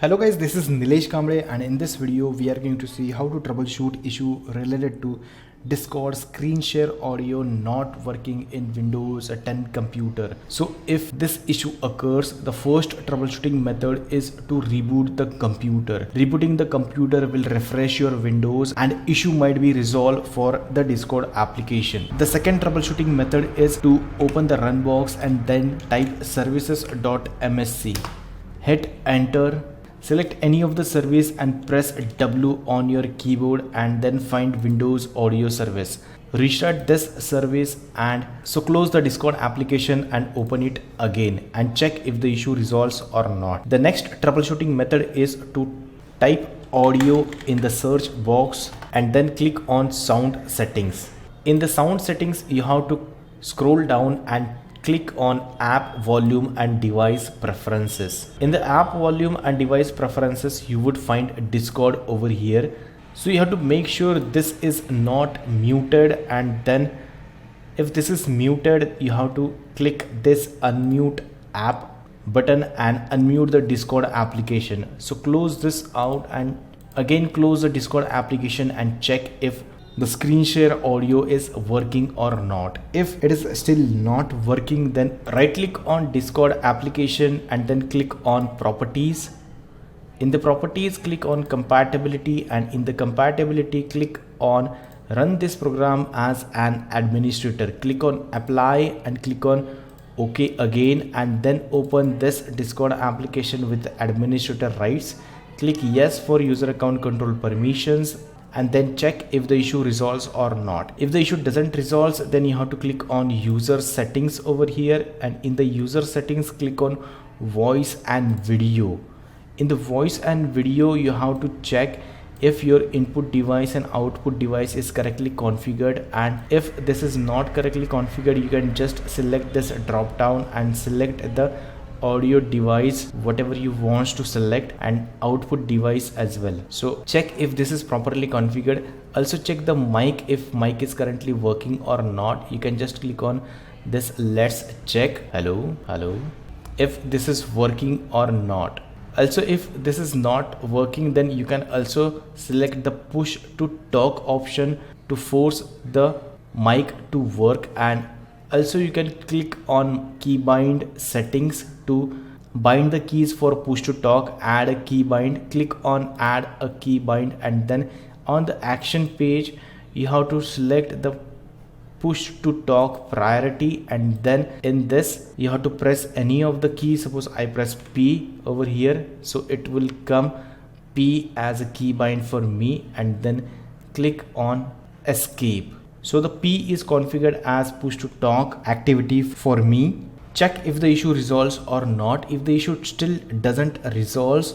Hello guys, this is Nilesh Kamble, and in this video we are going to see how to troubleshoot issue related to Discord screen share audio not working in Windows 10 computer. So if this issue occurs, the first troubleshooting method is to reboot the computer. Rebooting the computer will refresh your Windows and issue might be resolved for the Discord application. The second troubleshooting method is to open the run box and then type services.msc. Hit enter. Select any of the service and press W on your keyboard and then find Windows Audio Service. Restart this service and so close the Discord application and open it again and check if the issue resolves or not. The next troubleshooting method is to type audio in the search box and then click on sound settings. In the sound settings, you have to scroll down and click on app volume and device preferences. In the app volume and device preferences, you would find Discord over here. So you have to make sure this is not muted, and then if this is muted, you have to click this unmute app button and unmute the Discord application. So close this out and again close the Discord application and check if the screen share audio is working or not. If it is still not working, then right click on Discord application and then click on properties. In the properties, click on compatibility, and in the compatibility, click on run this program as an administrator. Click on apply and click on OK again, and then open this Discord application with administrator rights. Click yes for user account control permissions and then check if the issue resolves or not. If the issue doesn't resolve, then you have to click on user settings over here, and in the user settings click on voice and video. In the voice and video, you have to check if your input device and output device is correctly configured, and if this is not correctly configured, you can just select this drop down and select the audio device whatever you want to select and output device as well. So check if this is properly configured. Also check the mic, if mic is currently working or not. You can just click on this let's check hello if this is working or not. Also if this is not working, then you can also select the push to talk option to force the mic to work, and also you can click on keybind settings to bind the keys for push to talk. Add a keybind, click on add a keybind, and then on the action page you have to select the push to talk priority, and then in this you have to press any of the keys. Suppose I press P over here, so it will come P as a keybind for me, and then click on escape. So the P is configured as push to talk activity for me. Check if the issue resolves or not. If the issue still doesn't resolve,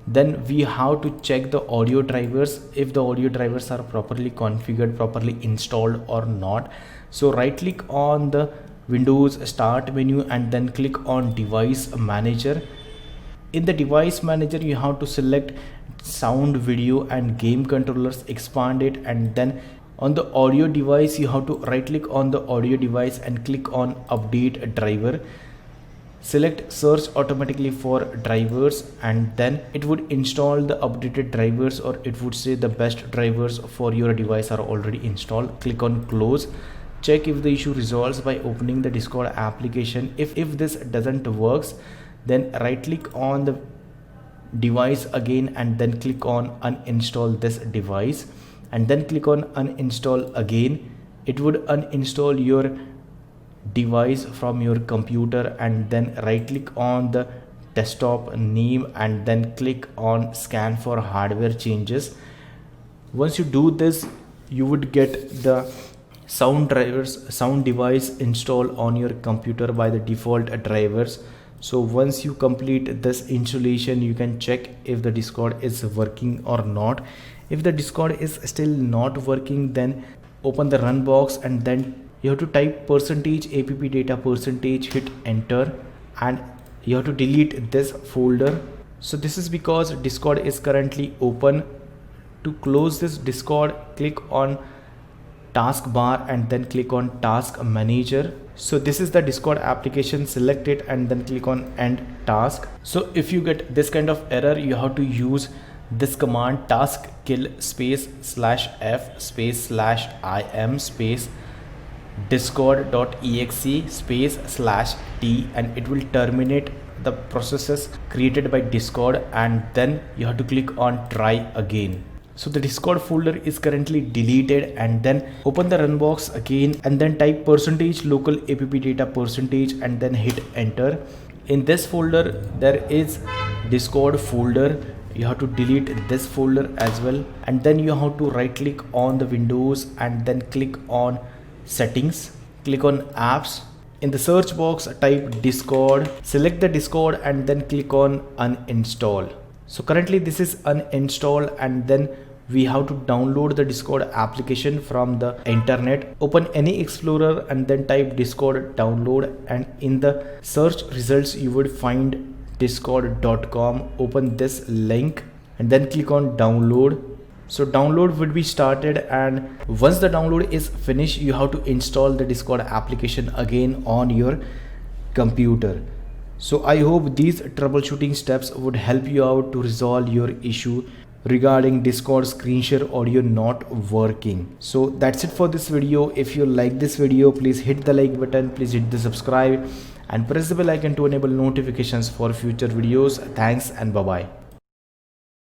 then we have to check the audio drivers, if the audio drivers are properly configured, properly installed or not. So right click on the Windows start menu and then click on device manager. In the device manager, you have to select sound, video and game controllers, expand it, and then on the audio device you have to right click on the audio device and click on update driver. Select search automatically for drivers, and then it would install the updated drivers, or it would say the best drivers for your device are already installed. Click on close. Check if the issue resolves by opening the Discord application. If this doesn't works, then right click on the device again and then click on uninstall this device, and then click on uninstall again. It would uninstall your device from your computer, and then right click on the desktop name and then click on scan for hardware changes. Once you do this, you would get the sound device installed on your computer by the default drivers. So once you complete this installation, you can check if the Discord is working or not. If the Discord is still not working, then open the run box and then you have to type %app data %, hit enter, and you have to delete this folder. So this is because Discord is currently open. To close this Discord, click on taskbar and then click on task manager. So this is the Discord application, select it and then click on end task. So if you get this kind of error, you have to use this command, task kill space /f space /im space discord.exe space /t, and it will terminate the processes created by Discord, and then you have to click on try again. So the Discord folder is currently deleted, and then open the run box again and then type %local app data % and then hit enter. In this folder there is Discord folder. You have to delete this folder as well, and then you have to right click on the Windows and then click on settings, click on apps. In the search box type Discord, select the Discord and then click on uninstall. So currently this is uninstalled, and then we have to download the Discord application from the internet. Open any explorer and then type Discord download, and in the search results you would find discord.com. Open this link and then click on download. So download would be started, and once the download is finished, you have to install the Discord application again on your computer. So I hope these troubleshooting steps would help you out to resolve your issue regarding Discord screen share audio not working. So that's it for this video. If you like this video, please hit the like button, please hit the subscribe and press the bell icon to enable notifications for future videos. Thanks and bye bye.